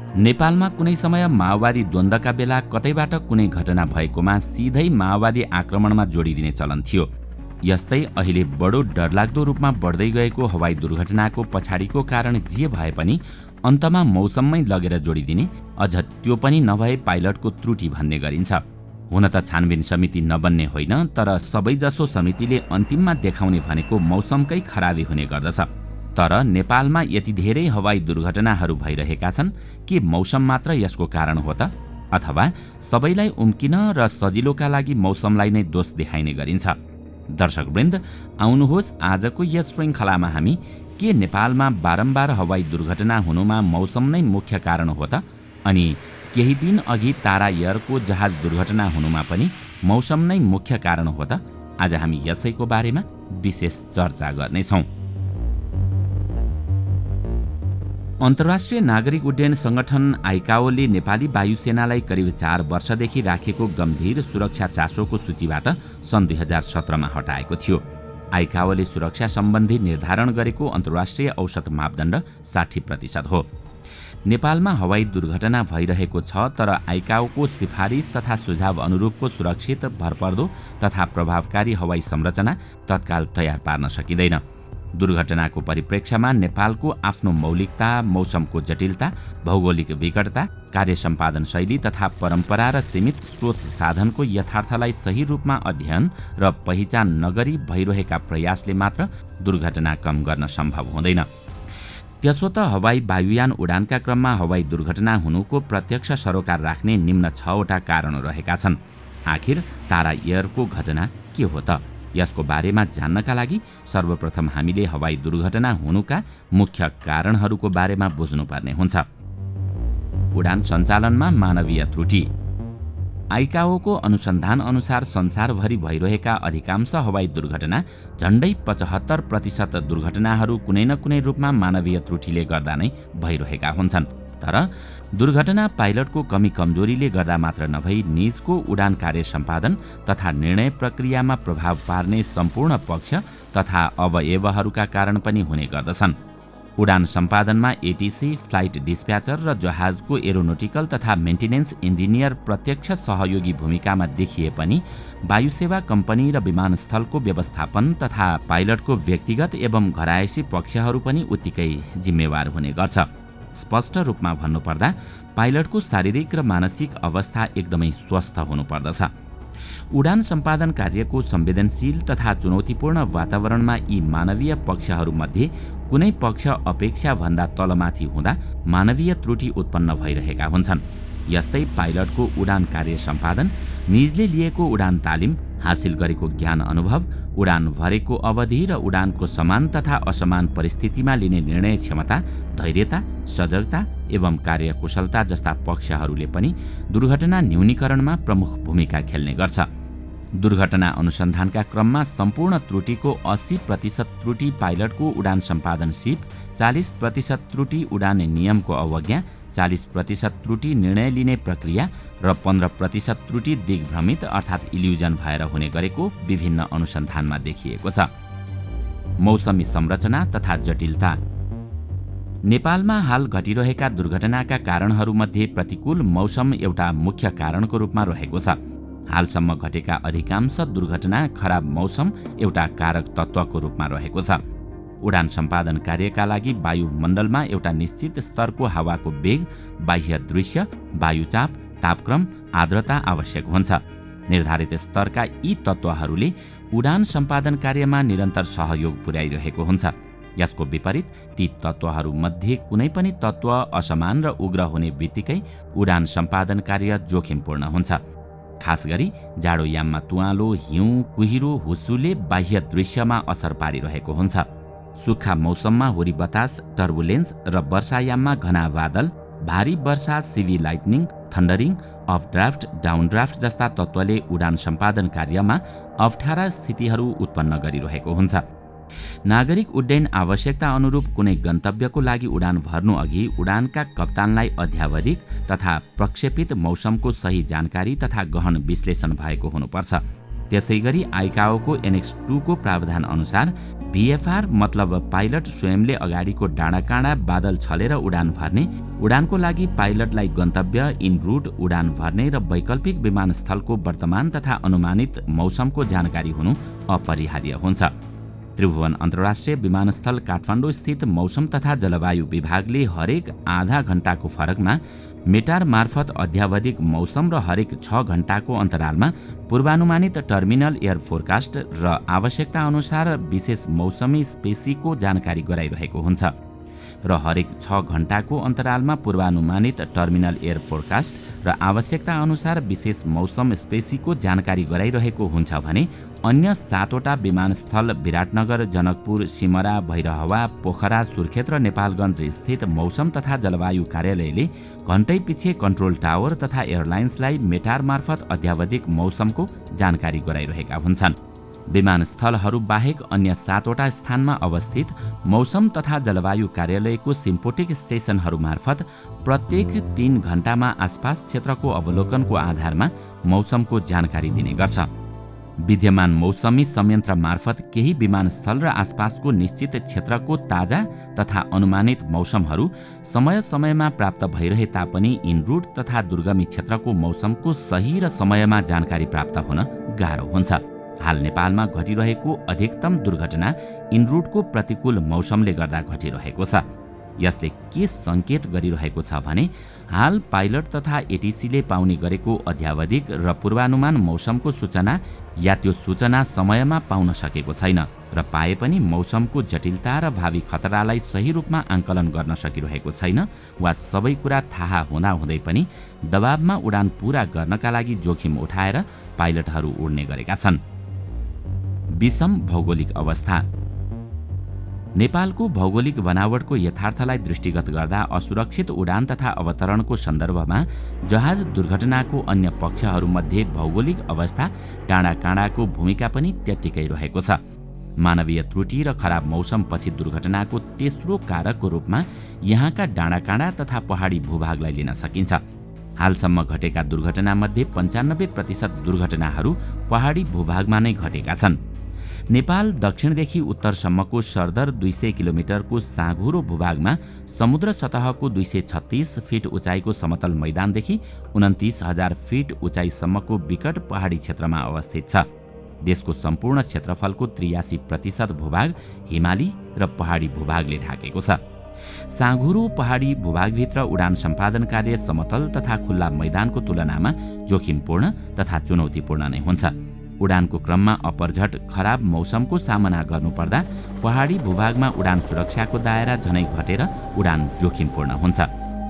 नेपालमा कुनै समय माओवादी द्वन्द्वका बेला कतैबाट कुनै घटना भएकोमा सिधै माओवादी आक्रमणमा जोडिदिने चलन थियो। यस्तै अहिले बडो डरलाग्दो रूपमा बढ्दै गएको हवाई दुर्घटनाको पछाडिको कारण जे भए पनि अन्तमा मौसममै लगेर जोडिदिने, अझ त्यो पनि नभए पाइलटको त्रुटि भन्ने गरिन्छ। हुन त छानबिन समिति नबन्ने होइन, तर सबैजसो समितिले अन्तिममा देखाउने भनेको मौसमकै खराबी हुने गर्दछ। तर नेपालमा यति धेरै हवाई दुर्घटनाहरू भइरहेका छन् के मौसम मात्र यसको कारण हो त? अथवा सबैलाई उम्किन र सजिलोका लागि मौसमलाई नै दोष देखाइने गरिन्छ? दर्शकवृन्द, आउनुहोस् आजको यस श्रृङ्खलामा हामी के नेपालमा बारम्बार हवाई दुर्घटना हुनुमा मौसम नै मुख्य कारण हो त? अनि केही दिन अघि तारा एयरको जहाज दुर्घटना हुनुमा पनि मौसम नै मुख्य कारण हो त? आज हामी यसैको बारेमा विशेष चर्चा गर्नेछौँ। अन्तर्राष्ट्रिय नागरिक उड्डयन संगठन आइकाओले नेपाली वायुसेनालाई करिब 4 वर्षदेखि राखेको गम्भीर सुरक्षा चासोको सूचीबाट सन् 2017मा हटाएको थियो। आइकाओले सुरक्षा सम्बन्धी निर्धारण गरेको अन्तर्राष्ट्रिय औसत मापदण्ड 60% हो। नेपालमा हवाई दुर्घटना भइरहेको छ, तर आइकाओको सिफारिस तथा सुझाव अनुरूपको सुरक्षित, भरपर्दो तथा प्रभावकारी हवाई संरचना तत्काल तयार पार्न सकिँदैन। दुर्घटनाको परिप्रेक्ष्यमा नेपालको आफ्नो मौलिकता, मौसमको जटिलता, भौगोलिक विकटता, कार्य सम्पादन शैली तथा परम्परा र सीमित स्रोत साधनको यथार्थलाई सही रूपमा अध्ययन र पहिचान नगरी भइरहेका प्रयासले मात्र दुर्घटना कम गर्न सम्भव हुँदैन। त्यसो त हवाई वायुयान उडानका क्रममा हवाई दुर्घटना हुनुको प्रत्यक्ष सरोकार राख्ने निम्न 6वटा कारण रहेका छन्। आखिर तारा एयरको घटना के हो त? यसको बारेमा जान्नका लागि सर्वप्रथम हामीले हवाई दुर्घटना हुनुका मुख्य कारणहरूको बारेमा बुझ्नुपर्ने हुन्छ। उडान सञ्चालनमा मानवीय त्रुटि। आइकाओको अनुसन्धान अनुसार संसारभरि भइरहेका अधिकांश हवाई दुर्घटना, झण्डै 75% दुर्घटनाहरू कुनै न कुनै रूपमा मानवीय त्रुटिले गर्दा नै भइरहेका हुन्छन्। तर दुर्घटना पाइलटको कमी कमजोरीले गर्दा मात्र नभई निजको उडान कार्य सम्पादन तथा निर्णय प्रक्रियामा प्रभाव पार्ने सम्पूर्ण पक्ष तथा अवयवहरूका कारण पनि हुने गर्दछन्। उडान सम्पादनमा एटीसी, फ्लाइट डिस्प्याचर र जहाजको एरोनोटिकल तथा मेन्टेनेन्स इन्जिनियर प्रत्यक्ष सहयोगी भूमिकामा देखिए पनि वायुसेवा कम्पनी र विमानस्थलको व्यवस्थापन तथा पाइलटको व्यक्तिगत एवं घरायसी पक्षहरू पनि उत्तिकै जिम्मेवार हुने गर्छ। स्पष्ट रूपमा भन्नुपर्दा पाइलटको शारीरिक र मानसिक अवस्था एकदमै स्वस्थ हुनुपर्दछ। उडान सम्पादन कार्यको संवेदनशील तथा चुनौतीपूर्ण वातावरणमा यी मानवीय पक्षहरूमध्ये कुनै पक्ष अपेक्षाभन्दा तलमाथि हुँदा मानवीय त्रुटि उत्पन्न भइरहेका हुन्छन्। यस्तै पाइलटको उडान कार्य सम्पादन, निजले लिएको उडान तालिम, हासिल गरेको ज्ञान अनुभव, उडान भरेको अवधि र उडानको समान तथा असमान परिस्थितिमा लिने निर्णय क्षमता, धैर्यता, सजगता एवं कार्यकुशलता जस्ता पक्षहरूले पनि दुर्घटना न्यूनीकरणमा प्रमुख भूमिका खेल्ने गर्छ। दुर्घटना अनुसन्धानका क्रममा सम्पूर्ण त्रुटिको 80% त्रुटि पाइलटको उडान सम्पादन सिप, 40% त्रुटि उडान नियमको अवज्ञा, 40% त्रुटि निर्णय लिने प्रक्रिया र 15% त्रुटि दिग्भ्रमित अर्थात् इल्युजन भएर हुने गरेको विभिन्न अनुसन्धानमा देखिएको छ। मौसमी संरचना तथा जटिलता। नेपालमा हाल घटिरहेका दुर्घटनाका कारणहरूमध्ये प्रतिकूल मौसम एउटा मुख्य कारणको रूपमा रहेको छ। हालसम्म घटेका अधिकांश दुर्घटना खराब मौसम एउटा कारक तत्त्वको रूपमा रहेको छ। उडान सम्पादन कार्यका लागि वायुमण्डलमा एउटा निश्चित स्तरको हावाको वेग, बाह्य दृश्य, वायुचाप, तापक्रम, आर्द्रता आवश्यक हुन्छ। निर्धारित स्तरका यी तत्त्वहरूले उडान सम्पादन कार्यमा निरन्तर सहयोग पुर्याइरहेको हुन्छ। यसको विपरीत ती तत्त्वहरूमध्ये कुनै पनि तत्त्व असमान र उग्र हुने बित्तिकै उडान सम्पादन कार्य जोखिमपूर्ण हुन्छ। खास गरी जाडोयाममा तुवालो, हिउँ, कुहिरो, हुस्सुले बाह्य दृश्यमा असर पारिरहेको हुन्छ। सुक्खा मौसममा हुरी बतास, टर्बुलेन्स र वर्षायाममा घना बादल, भारी वर्षा, सिभी लाइटनिङ, थन्डरिङ, अपड्राफ्ट, डाउनड्राफ्ट जस्ता तत्त्वले उडान सम्पादन कार्यमा अप्ठ्यारा स्थितिहरू उत्पन्न गरिरहेको हुन्छ। नागरिक उड्डयन आवश्यकता अनुरूप कुनै गन्तव्यको लागि उडान भर्नु अघि उडानका कप्तानलाई अध्यावधिक तथा प्रक्षेपित मौसमको सही जानकारी तथा गहन विश्लेषण भएको हुनुपर्छ। त्यसैगरी आइकाओको एनेक्स 2 को प्रावधान अनुसार VFR मतलब पाइलट स्वयंले अगाडिको डाँडाकाँडा बादल छलेर उडान भर्ने, उडानको लागि पाइलटलाई गन्तव्य इन रुट उडान भर्ने र वैकल्पिक विमानस्थलको वर्तमान तथा अनुमानित मौसमको जानकारी हुनु अपरिहार्य हुन्छ। त्रिभुवन अन्तर्राष्ट्रिय विमानस्थल काठमाडौँ स्थित मौसम तथा जलवायु विभागले हरेक आधा घण्टाको फरकमा मेटार मार्फत अध्यावधिक मौसम र हरेक 6 घण्टाको अन्तरालमा पूर्वानुमानित टर्मिनल एयर फोरकास्ट र आवश्यकता अनुसार विशेष मौसमी स्पेसीको जानकारी गराइरहेको हुन्छ र हरेक 6 घण्टाको अन्तरालमा पूर्वानुमानित टर्मिनल एयर फोरकास्ट र आवश्यकता अनुसार विशेष मौसम स्पेसीको जानकारी गराइरहेको हुन्छ भने अन्य 7वटा विमानस्थल विराटनगर, जनकपुर, सिमरा, भैरहवा, पोखरा, सुर्खेत र नेपालगञ्ज स्थित मौसम तथा जलवायु कार्यालयले घण्टै पछि कन्ट्रोल टावर तथा एयरलाइन्सलाई मेटार मार्फत अध्यावधिक मौसमको जानकारी गराइरहेका हुन्छन्। विमानस्थलहरू बाहेक अन्य 7वटा स्थानमा अवस्थित मौसम तथा जलवायु कार्यालयको सिम्पोटिक स्टेसनहरू मार्फत प्रत्येक 3 घण्टामा आसपास क्षेत्रको अवलोकनको आधारमा मौसमको जानकारी दिने गर्छ। विद्यमान मौसमी संयन्त्र मार्फत केही विमानस्थल र आसपासको निश्चित क्षेत्रको ताजा तथा अनुमानित मौसमहरू समय समयमा प्राप्त भइरहे तापनि इनरुट तथा दुर्गमी क्षेत्रको मौसमको सही र समयमा जानकारी प्राप्त हुन गाह्रो हुन्छ। हाल नेपालमा घटिरहेको अधिकतम दुर्घटना इनरुटको प्रतिकूल मौसमले गर्दा घटिरहेको छ। यसले के सङ्केत गरिरहेको छ भने हाल पाइलट तथा एटिसीले पाउने गरेको अध्यावधिक र पूर्वानुमान मौसमको सूचना या त्यो सूचना समयमा पाउन सकेको छैन र पाए पनि मौसमको जटिलता र भावी खतरालाई सही रूपमा आंकलन गर्न सकिरहेको छैन वा सबै कुरा थाहा हुँदाहुँदै पनि दबावमा उडान पूरा गर्नका लागि जोखिम उठाएर पाइलटहरू उड्ने गरेका छन्। विषम भौगोलिक अवस्था। नेपालको भौगोलिक बनावटको यथार्थलाई दृष्टिगत गर्दा असुरक्षित उडान तथा अवतरणको सन्दर्भमा जहाज दुर्घटनाको अन्य पक्षहरूमध्ये भौगोलिक अवस्था डाँडाकाँडाको भूमिका पनि त्यत्तिकै रहेको छ। मानवीय त्रुटि र खराब मौसमपछि दुर्घटनाको तेस्रो कारकको रूपमा यहाँका डाँडाकाँडा तथा पहाडी भूभागलाई लिन सकिन्छ। हालसम्म घटेका दुर्घटनामध्ये 95% दुर्घटनाहरू पहाडी भूभागमा नै घटेका छन्। नेपाल दक्षिणदेखि उत्तरसम्मको सरदर 200 किलोमिटरको साँघुरो भूभागमा समुद्र सतहको 236 फिट उचाइको समतल मैदानदेखि 29,000 फिट उचाइसम्मको विकट पहाडी क्षेत्रमा अवस्थित छ। देशको सम्पूर्ण क्षेत्रफलको 83% भूभाग हिमाली र पहाडी भूभागले ढाकेको छ। साँघुरो पहाडी भूभागभित्र उडान सम्पादन कार्य समतल तथा खुल्ला मैदानको तुलनामा जोखिमपूर्ण तथा चुनौतीपूर्ण नै हुन्छ। उडानको क्रममा अपरझट खराब मौसमको सामना गर्नुपर्दा पहाडी भूभागमा उडान सुरक्षाको दायरा झनै घटेर उडान जोखिमपूर्ण हुन्छ।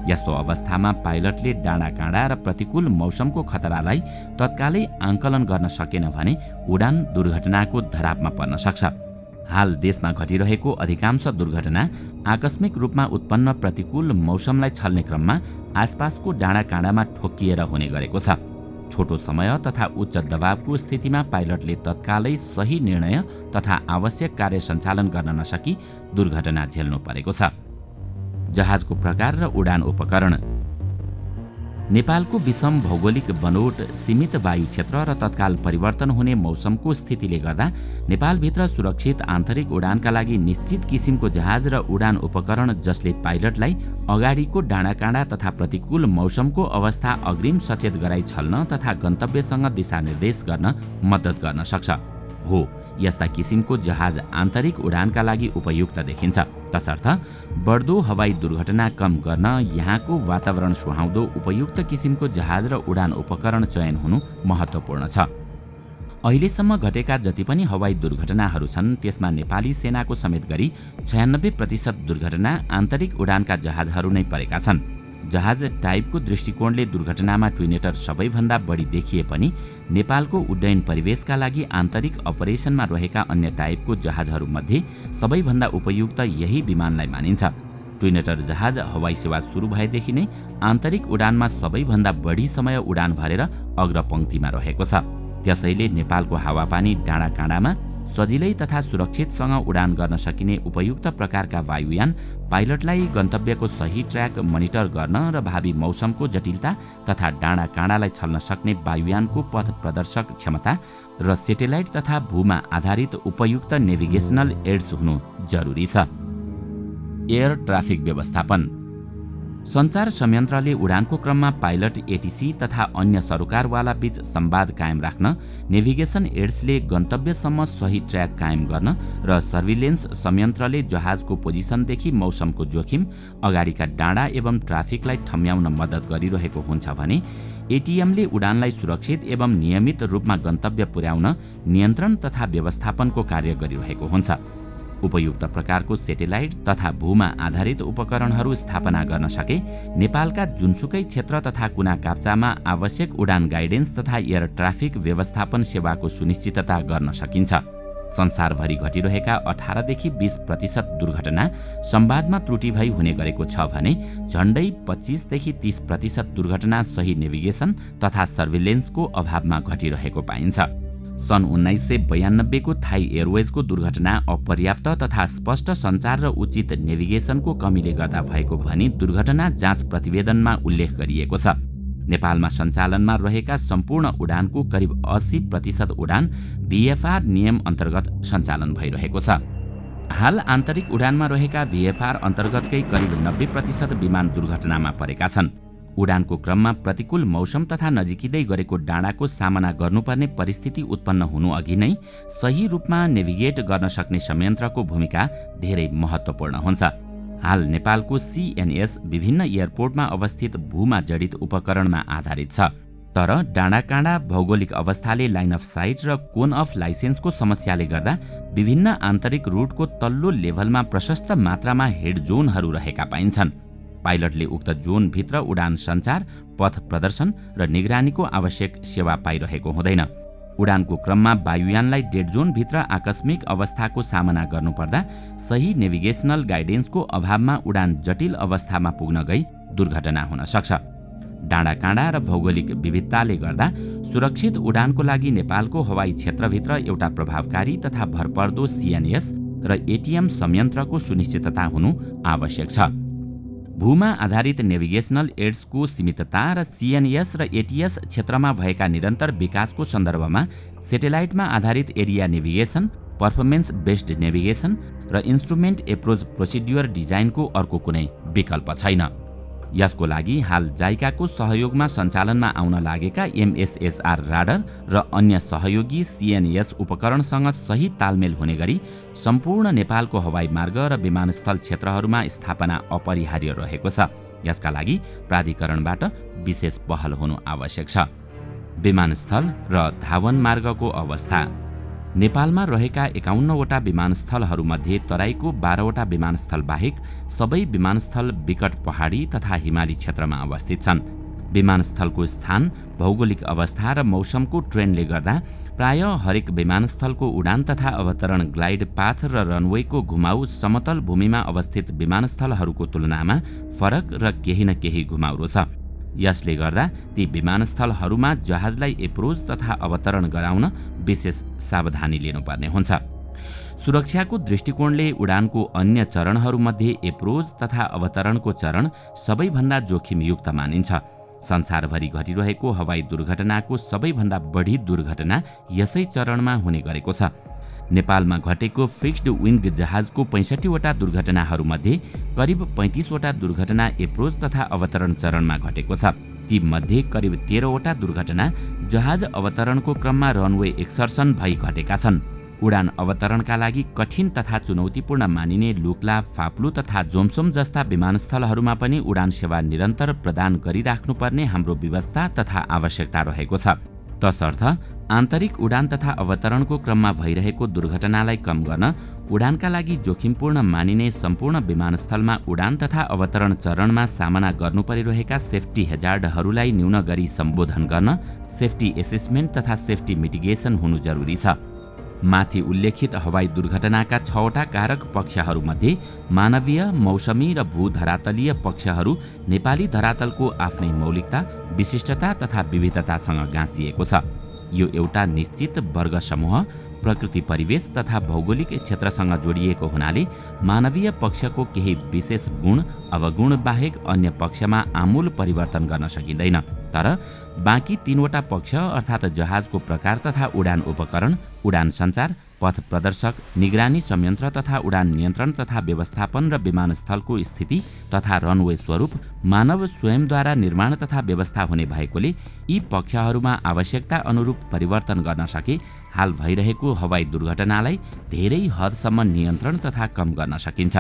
यस्तो अवस्थामा पाइलटले डाँडाकाँडा र प्रतिकूल मौसमको खतरालाई तत्कालै आंकलन गर्न सकेन भने उडान दुर्घटनाको धरापमा पर्न सक्छ। हाल देशमा घटिरहेको अधिकांश दुर्घटना आकस्मिक रूपमा उत्पन्न प्रतिकूल मौसमलाई छल्ने क्रममा आसपासको डाँडाकाँडामा ठोक्किएर हुने गरेको छ। छोटो समय तथा उच्च दबावको स्थितिमा पाइलटले तत्कालै सही निर्णय तथा आवश्यक कार्य सञ्चालन गर्न नसकी दुर्घटना झेल्नु परेको छ। जहाजको प्रकार र उडान उपकरण। नेपालको विषम भौगोलिक बनोट, सीमित वायु क्षेत्र र तत्काल परिवर्तन हुने मौसमको स्थितिले गर्दा नेपालभित्र सुरक्षित आन्तरिक उडानका लागि निश्चित किसिमको जहाज र उडान उपकरण जसले पाइलटलाई अगाडिको डाँडाकाँडा तथा प्रतिकूल मौसमको अवस्था अग्रिम सचेत गराई छल्न तथा गन्तव्यसँग दिशानिर्देश गर्न मद्दत गर्न सक्छ। हो, यस्ता किसिमको जहाज आन्तरिक उडानका लागि उपयुक्त देखिन्छ। तसर्थ बढ्दो हवाई दुर्घटना कम गर्न यहाँको वातावरण सुहाउँदो उपयुक्त किसिमको जहाज र उडान उपकरण चयन हुनु महत्त्वपूर्ण छ। अहिलेसम्म घटेका जति पनि हवाई दुर्घटनाहरू छन् त्यसमा नेपाली सेनाको समेत गरी 96% दुर्घटना आन्तरिक उडानका जहाजहरू नै परेका छन्। जहाज टाइपको दृष्टिकोणले दुर्घटनामा ट्विनेटर सबैभन्दा बढी देखिए पनि नेपालको उड्डयन परिवेशका लागि आन्तरिक अपरेसनमा रहेका अन्य टाइपको जहाजहरूमध्ये सबैभन्दा उपयुक्त यही विमानलाई मानिन्छ। ट्विनेटर जहाज हवाई सेवा सुरु भएदेखि नै आन्तरिक उडानमा सबैभन्दा बढी समय उडान भरेर अग्रपङ्क्तिमा रहेको छ। त्यसैले नेपालको हावापानी डाँडाकाँडामा सजिलै तथा सुरक्षितसँग उडान गर्न सकिने उपयुक्त प्रकारका वायुयान पाइलटलाई गन्तव्यको सही ट्र्याक मोनिटर गर्न र भावी मौसमको जटिलता तथा डाँडाकाँडालाई छल्न सक्ने वायुयानको पथ प्रदर्शक क्षमता र सेटेलाइट तथा भूमा आधारित उपयुक्त नेभिगेसनल एड्स हुनु जरुरी छ। एयर ट्राफिक व्यवस्थापन। सञ्चार संयन्त्रले उडानको क्रममा पाइलट, एटिसी तथा अन्य सरोकारवाला बीच संवाद कायम राख्न, नेभिगेसन एड्सले गन्तव्यसम्म सही ट्र्याक कायम गर्न र सर्भिलेन्स संयन्त्रले जहाजको पोजिसनदेखि मौसमको जोखिम, अगाडिका डाँडा एवं ट्राफिकलाई ठम्याउन मद्दत गरिरहेको हुन्छ भने एटिएमले उडानलाई सुरक्षित एवं नियमित रूपमा गन्तव्य पुर्याउन नियन्त्रण तथा व्यवस्थापनको कार्य गरिरहेको हुन्छ। उपयुक्त प्रकारको सेटेलाइट तथा भूमा आधारित उपकरणहरू स्थापना गर्न सके नेपालका जुनसुकै क्षेत्र तथा कुना काप्चामा आवश्यक उडान गाइडेन्स तथा एयर ट्राफिक व्यवस्थापन सेवाको सुनिश्चितता गर्न सकिन्छ। संसारभरि घटिरहेका 18 देखि 20% दुर्घटना संवादमा त्रुटि भई हुने गरेको छ भने झण्डै 25 देखि 30% दुर्घटना सही नेभिगेसन तथा सर्भिलेन्सको अभावमा घटिरहेको पाइन्छ। सन् 1992 को थाई एयरवेजको दुर्घटना अपर्याप्त तथा स्पष्ट सञ्चार र उचित नेभिगेसनको कमीले गर्दा भएको भनी दुर्घटना जाँच प्रतिवेदनमा उल्लेख गरिएको छ। नेपालमा सञ्चालनमा रहेका सम्पूर्ण उडानको करिब 80% उडान भिएफआर नियम अन्तर्गत सञ्चालन भइरहेको छ। हाल आन्तरिक उडानमा रहेका भिएफआर अन्तर्गतकै करिब 90% विमान दुर्घटनामा परेका छन्। उडानको क्रममा प्रतिकूल मौसम तथा नजिकिँदै गरेको डाँडाको सामना गर्नुपर्ने परिस्थिति उत्पन्न हुनु अघि नै सही रूपमा नेभिगेट गर्न सक्ने संयन्त्रको भूमिका धेरै महत्त्वपूर्ण हुन्छ। हाल नेपालको सीएनएस विभिन्न एयरपोर्टमा अवस्थित भूमा जडित उपकरणमा आधारित छ। तर डाँडाकाँडा, भौगोलिक अवस्थाले लाइन अफ साइट र कोन अफ लाइसेन्सको समस्याले गर्दा विभिन्न आन्तरिक रूटको तल्लो लेभलमा प्रशस्त मात्रामा हेड जोनहरू रहेका पाइन्छन्। पाइलटले उक्त जोनभित्र उडान सञ्चार, पथ प्रदर्शन र निगरानीको आवश्यक सेवा पाइरहेको हुँदैन। उडानको क्रममा वायुयानलाई डेड जोनभित्र आकस्मिक अवस्थाको सामना गर्नुपर्दा सही नेभिगेसनल गाइडेन्सको अभावमा उडान जटिल अवस्थामा पुग्न गई दुर्घटना हुन सक्छ। डाँडाकाँडा र भौगोलिक विविधताले गर्दा सुरक्षित उडानको लागि नेपालको हवाई क्षेत्रभित्र एउटा प्रभावकारी तथा भरपर्दो सीएनएस र एटिएम संयन्त्रको सुनिश्चितता हुनु आवश्यक छ। भूमा आधारित नेभिगेसनल एड्सको सीमितता र सीएनएस र एटीएस क्षेत्रमा भएका निरन्तर विकासको सन्दर्भमा सेटेलाइटमा आधारित area navigation, performance based navigation र इन्स्ट्रुमेन्ट एप्रोच प्रोसिड्युर डिजाइनको अर्को कुनै विकल्प छैन। यसको लागि हाल जाइकाको सहयोगमा सञ्चालनमा आउन लागेका एमएसएसआर राडर र अन्य सहयोगी सीएनएस उपकरणसँग सही तालमेल हुने गरी सम्पूर्ण नेपालको हवाई मार्ग र विमानस्थल क्षेत्रहरूमा स्थापना अपरिहार्य रहेको छ। यसका लागि प्राधिकरणबाट विशेष पहल हुनु आवश्यक छ। विमानस्थल र धावन मार्गको अवस्था। नेपालमा रहेका 51 वटा विमानस्थलहरूमध्ये तराईको 12 वटा विमानस्थल बाहेक सबै विमानस्थल विकट पहाडी तथा हिमाली क्षेत्रमा अवस्थित छन्। विमानस्थलको स्थान, भौगोलिक अवस्था र मौसमको ट्रेन्डले गर्दा प्राय हरेक विमानस्थलको उडान तथा अवतरण ग्लाइड पाथ र रनवेको घुमाउ समतल भूमिमा अवस्थित विमानस्थलहरूको तुलनामा फरक र केही न केही घुमाउरो छ। यसले गर्दा ती विमानस्थलहरूमा जहाजलाई एप्रोच तथा अवतरण गराउन विशेष सावधानी लिनुपर्ने हुन्छ। सुरक्षाको दृष्टिकोणले उडानको अन्य चरणहरूमध्ये एप्रोच तथा अवतरणको चरण सबैभन्दा जोखिमयुक्त मानिन्छ। संसारभरि घटिरहेको हवाई दुर्घटनाको सबैभन्दा बढी दुर्घटना यसै चरणमा हुने गरेको छ। नेपालमा घटेको फिक्स्ड विङ्ग जहाजको 65 वटा दुर्घटनाहरूमध्ये करिब 35 वटा दुर्घटना एप्रोच तथा अवतरण चरणमा घटेको छ। ती मध्ये करिब 13 वटा दुर्घटना जहाज अवतरणको क्रममा रनवे एक्सर्सन भई घटेका छन्। उडान अवतरणका लागि कठिन तथा चुनौतीपूर्ण मानिने लुक्ला, फाप्लु तथा जोमसोम जस्ता विमानस्थलहरूमा पनि उडान सेवा निरन्तर प्रदान गरिराख्नुपर्ने हाम्रो व्यवस्था तथा आवश्यकता रहेको छ। तसर्थ आन्तरिक उडान तथा अवतरणको क्रममा भइरहेको दुर्घटनालाई कम गर्न उडानका लागि जोखिमपूर्ण मानिने सम्पूर्ण विमानस्थलमा उडान तथा अवतरण चरणमा सामना गर्नु परिरहेका सेफ्टी हेजार्डहरूलाई न्यून गरी सम्बोधन गर्न सेफ्टी एसेसमेन्ट तथा सेफ्टी मिटिगेसन हुनु जरुरी छ। माथि उल्लेखित हवाई दुर्घटनाका 6 वटा कारक पक्षहरूमध्ये मानवीय, मौसमी र भूधरातलीय पक्षहरू नेपाली धरातलको आफ्नै मौलिकता, विशिष्टता तथा विविधतासँग गाँसिएको छ। यो एउटा निश्चित वर्ग समूह प्रकृति परिवेश तथा भौगोलिक क्षेत्रसँग जोडिएको हुनाले मानवीय पक्षको केही विशेष गुण अवगुण बाहेक अन्य पक्षमा आमूल परिवर्तन गर्न सकिँदैन। तर बाँकी 3वटा पक्ष अर्थात् जहाजको प्रकार तथा उडान उपकरण, उडान सञ्चार, पथ प्रदर्शक, निगरानी संयन्त्र तथा उडान नियन्त्रण तथा व्यवस्थापन र विमानस्थलको स्थिति तथा रनवे स्वरूप मानव स्वयंद्वारा निर्माण तथा व्यवस्था हुने भएकोले यी पक्षहरूमा आवश्यकता अनुरूप परिवर्तन गर्न सके हाल भइरहेको हवाई दुर्घटनालाई धेरै हदसम्म नियन्त्रण तथा कम गर्न सकिन्छ।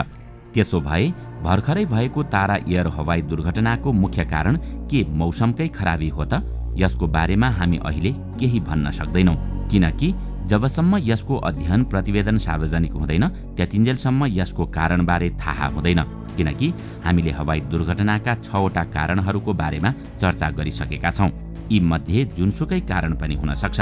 त्यसो भए भर्खरै भएको तारा एयर हवाई दुर्घटनाको मुख्य कारण के मौसमकै खराबी हो त? यसको बारेमा हामी अहिले केही भन्न सक्दैनौँ, किनकि जबसम्म यसको अध्ययन प्रतिवेदन सार्वजनिक हुँदैन त्यतिन्जेलसम्म यसको कारणबारे थाहा हुँदैन, किनकि हामीले हवाई दुर्घटनाका 6वटा कारणहरूको बारेमा चर्चा गरिसकेका छौँ। यी मध्ये जुनसुकै कारण पनि हुन सक्छ।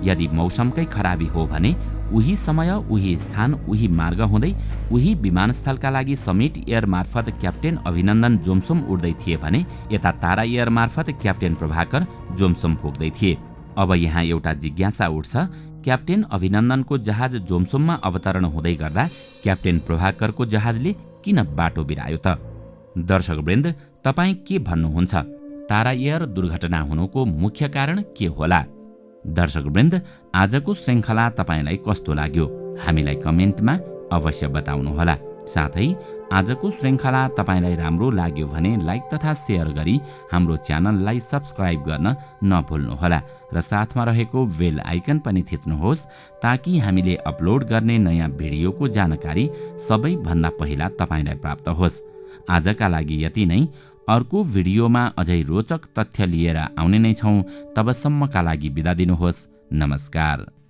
यदि मौसमकै खराबी हो भने उही समय, उही स्थान, उही मार्ग हुँदै उही विमानस्थलका लागि समिट एयर मार्फत क्याप्टेन अभिनन्दन जोमसोम उड्दै थिए भने यता तारा एयर मार्फत क्याप्टेन प्रभाकर जोमसोम पुग्दै थिए। अब यहाँ एउटा जिज्ञासा उठ्छ, क्याप्टेन अभिनन्दनको जहाज जोमसोममा अवतरण हुँदै गर्दा क्याप्टेन प्रभाकरको जहाजले किन बाटो बिरायो त? दर्शकवृन्द, तपाईँ के भन्नुहुन्छ? तारा एयर दुर्घटना हुनुको मुख्य कारण के होला? दर्शकवृन्द, आजको श्रृङ्खला तपाईलाई कस्तो लाग्यो? हामीलाई कमेन्टमा अवश्य बताउनुहोला। साथै आजको श्रृङ्खला तपाईलाई राम्रो लाग्यो भने लाइक तथा सेयर गरी हाम्रो च्यानललाई सब्स्क्राइब गर्न नभुल्नुहोला र साथमा रहेको बेल आइकन पनि थिच्नुहोस् ताकि हामीले अपलोड गर्ने नयाँ भिडियोको जानकारी सबैभन्दा पहिला तपाईलाई प्राप्त होस्। आजका लागि यति नै। अर्को भिडियोमा अझै रोचक तथ्य लिएर आउने नै छौँ। तबसम्मका लागि बिदा दिनुहोस्। नमस्कार।